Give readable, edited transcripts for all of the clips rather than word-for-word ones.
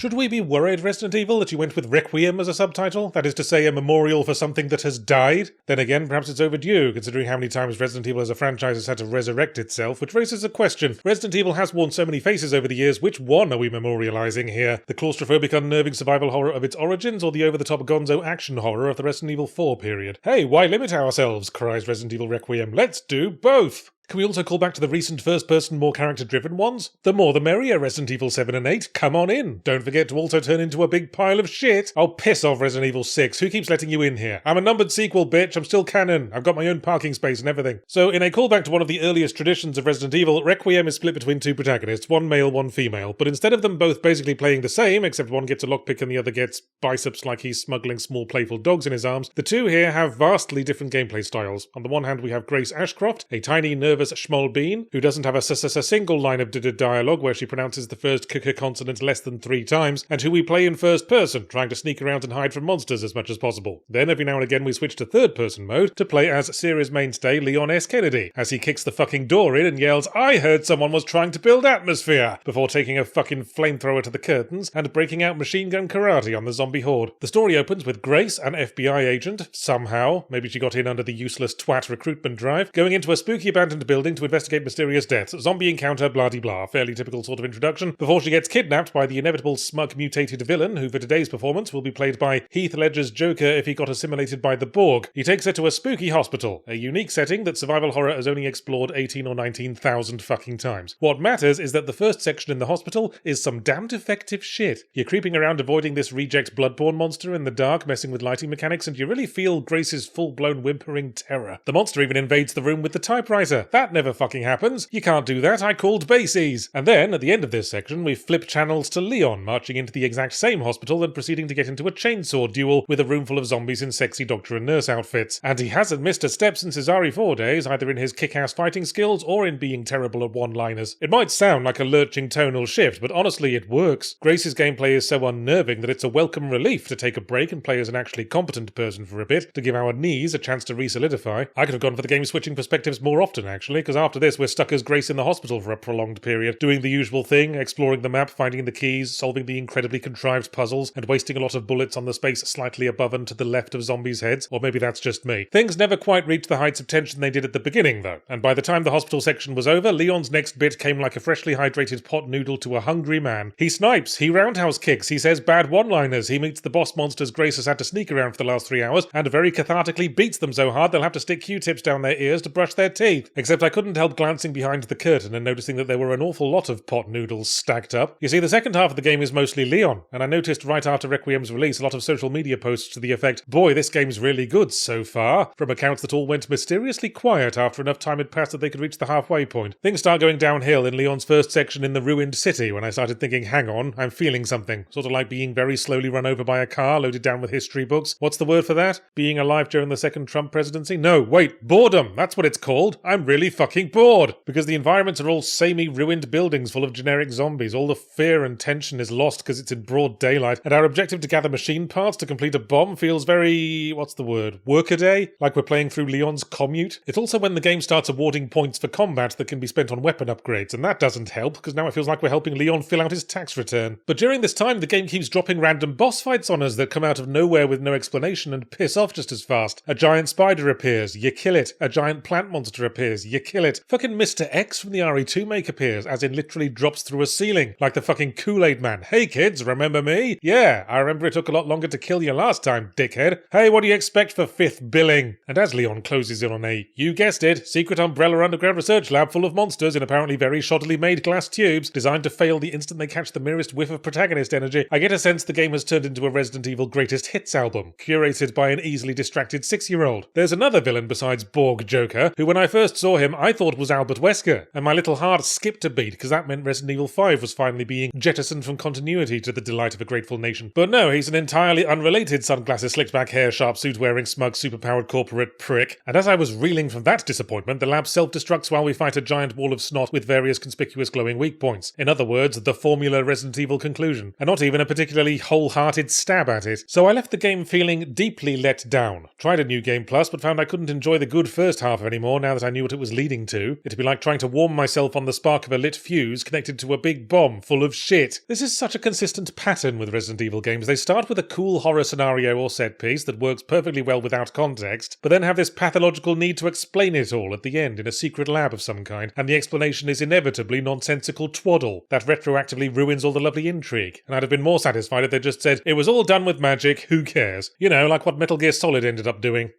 Should we be worried, Resident Evil, that you went with Requiem as a subtitle? That is to say, a memorial for something that has died? Then again, perhaps it's overdue, considering how many times Resident Evil as a franchise has had to resurrect itself, which raises a question. Resident Evil has worn so many faces over the years, which one are we memorializing here? The claustrophobic, unnerving survival horror of its origins, or the over-the-top gonzo action horror of the Resident Evil 4 period? Hey, why limit ourselves, cries Resident Evil Requiem. Let's do both! Can we also call back to the recent first-person, more character-driven ones? The more the merrier, Resident Evil 7 and 8. Come on in. Don't forget to also turn into a big pile of shit. Oh, piss off, Resident Evil 6. Who keeps letting you in here? I'm a numbered sequel, bitch. I'm still canon. I've got my own parking space and everything. So, in a callback to one of the earliest traditions of Resident Evil, Requiem is split between two protagonists, one male, one female. But instead of them both basically playing the same, except one gets a lockpick and the other gets biceps like he's smuggling small playful dogs in his arms, the two here have vastly different gameplay styles. On the one hand, we have Grace Ashcroft, a tiny, nervous schmoll bean, who doesn't have a single line of dialogue where she pronounces the first consonant less than 3 times, and who we play in first person, trying to sneak around and hide from monsters as much as possible. Then every now and again we switch to third person mode to play as series mainstay Leon S. Kennedy, as he kicks the fucking door in and yells, "I heard someone was trying to build atmosphere," before taking a fucking flamethrower to the curtains and breaking out machine gun karate on the zombie horde. The story opens with Grace, an FBI agent, somehow, maybe she got in under the useless twat recruitment drive, going into a spooky abandoned building to investigate mysterious deaths, zombie encounter, blah-de-blah, fairly typical sort of introduction, before she gets kidnapped by the inevitable smug mutated villain, who for today's performance will be played by Heath Ledger's Joker if he got assimilated by the Borg. He takes her to a spooky hospital, a unique setting that survival horror has only explored 18 or 19,000 fucking times. What matters is that the first section in the hospital is some damned effective shit. You're creeping around avoiding this reject bloodborne monster in the dark, messing with lighting mechanics, and you really feel Grace's full-blown whimpering terror. The monster even invades the room with the typewriter. That never fucking happens. You can't do that, I called bases. And then, at the end of this section, we flip channels to Leon, marching into the exact same hospital and proceeding to get into a chainsaw duel with a room full of zombies in sexy doctor and nurse outfits. And he hasn't missed a step since his RE4 days, either in his kick-ass fighting skills or in being terrible at one-liners. It might sound like a lurching tonal shift, but honestly it works. Grace's gameplay is so unnerving that it's a welcome relief to take a break and play as an actually competent person for a bit, to give our knees a chance to re-solidify. I could have gone for the game switching perspectives more often, actually, because after this we're stuck as Grace in the hospital for a prolonged period, doing the usual thing, exploring the map, finding the keys, solving the incredibly contrived puzzles, and wasting a lot of bullets on the space slightly above and to the left of zombies' heads, or maybe that's just me. Things never quite reached the heights of tension they did at the beginning, though, and by the time the hospital section was over, Leon's next bit came like a freshly hydrated pot noodle to a hungry man. He snipes, he roundhouse kicks, he says bad one-liners, he meets the boss monsters Grace has had to sneak around for the last 3 hours, and very cathartically beats them so hard they'll have to stick Q-tips down their ears to brush their teeth. Except I couldn't help glancing behind the curtain and noticing that there were an awful lot of pot noodles stacked up. You see, the second half of the game is mostly Leon, and I noticed right after Requiem's release a lot of social media posts to the effect, "Boy, this game's really good so far," from accounts that all went mysteriously quiet after enough time had passed that they could reach the halfway point. Things start going downhill in Leon's first section in the ruined city when I started thinking, hang on, I'm feeling something. Sort of like being very slowly run over by a car loaded down with history books. What's the word for that? Being alive during the second Trump presidency? No, wait, boredom! That's what it's called! I'm really fucking bored! Because the environments are all samey, ruined buildings full of generic zombies. All the fear and tension is lost because it's in broad daylight, and our objective to gather machine parts to complete a bomb feels very... what's the word? Workaday? Like we're playing through Leon's commute? It's also when the game starts awarding points for combat that can be spent on weapon upgrades, and that doesn't help, because now it feels like we're helping Leon fill out his tax return. But during this time, the game keeps dropping random boss fights on us that come out of nowhere with no explanation and piss off just as fast. A giant spider appears, you kill it. A giant plant monster appears, you kill it. Fucking Mr. X from the RE2 make appears, as in literally drops through a ceiling, like the fucking Kool-Aid Man. Hey kids, remember me? Yeah, I remember it took a lot longer to kill you last time, dickhead. Hey, what do you expect for 5th billing? And as Leon closes in on a, you guessed it, secret umbrella underground research lab full of monsters in apparently very shoddily made glass tubes, designed to fail the instant they catch the merest whiff of protagonist energy, I get a sense the game has turned into a Resident Evil Greatest Hits album, curated by an easily distracted 6-year-old. There's another villain besides Borg Joker, who when I first saw him I thought was Albert Wesker, and my little heart skipped a beat because that meant Resident Evil 5 was finally being jettisoned from continuity to the delight of a grateful nation. But no, he's an entirely unrelated sunglasses, slicked back hair, sharp suit wearing, smug, superpowered corporate prick. And as I was reeling from that disappointment, the lab self-destructs while we fight a giant wall of snot with various conspicuous glowing weak points. In other words, the formula Resident Evil conclusion, and not even a particularly wholehearted stab at it. So I left the game feeling deeply let down. Tried a new game plus, but found I couldn't enjoy the good first half anymore now that I knew what it was was leading to. It'd be like trying to warm myself on the spark of a lit fuse connected to a big bomb full of shit. This is such a consistent pattern with Resident Evil games. They start with a cool horror scenario or set piece that works perfectly well without context, but then have this pathological need to explain it all at the end in a secret lab of some kind, and the explanation is inevitably nonsensical twaddle that retroactively ruins all the lovely intrigue. And I'd have been more satisfied if they just said, it was all done with magic, who cares? You know, like what Metal Gear Solid ended up doing.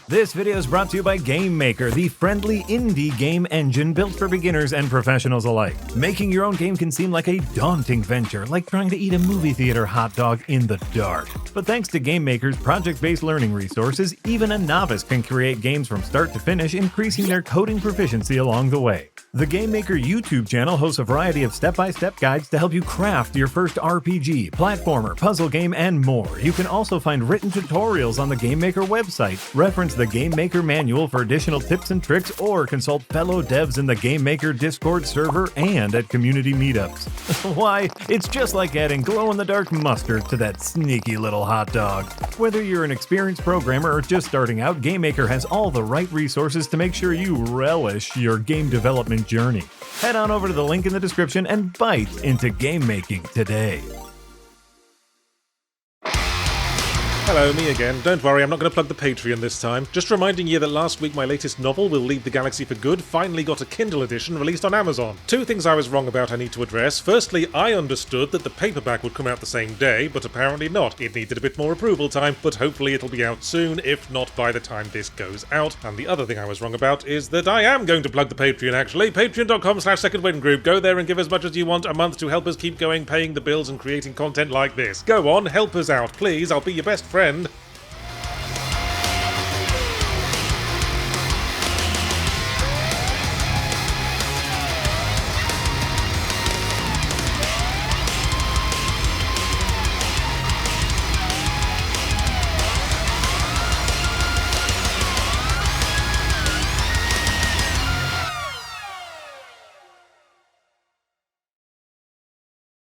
This video is brought to you by Game Maker, the friendly indie game engine built for beginners and professionals alike. Making your own game can seem like a daunting venture, like trying to eat a movie theater hot dog in the dark. But thanks to Game Maker's project-based learning resources, even a novice can create games from start to finish, increasing their coding proficiency along the way. The Game Maker YouTube channel hosts a variety of step-by-step guides to help you craft your first RPG, platformer, puzzle game, and more. You can also find written tutorials on the Game Maker website. Reference the Game Maker manual for additional tips and tricks, or consult fellow devs in the Game Maker Discord server and at community meetups. Why, it's just like adding glow-in-the-dark mustard to that sneaky little hot dog. Whether you're an experienced programmer or just starting out, Game Maker has all the right resources to make sure you relish your game development journey. Head on over to the link in the description and bite into game making today. Hello, me again. Don't worry, I'm not going to plug the Patreon this time. Just reminding you that last week my latest novel, Will Leave the Galaxy for Good, finally got a Kindle edition released on Amazon. Two things I was wrong about I need to address. Firstly, I understood that the paperback would come out the same day, but apparently not. It needed a bit more approval time, but hopefully it'll be out soon, if not by the time this goes out. And the other thing I was wrong about is that I am going to plug the Patreon, actually. Patreon.com/secondwindgroup. Go there and give as much as you want a month to help us keep going, paying the bills and creating content like this. Go on, help us out, please. I'll be your best friend.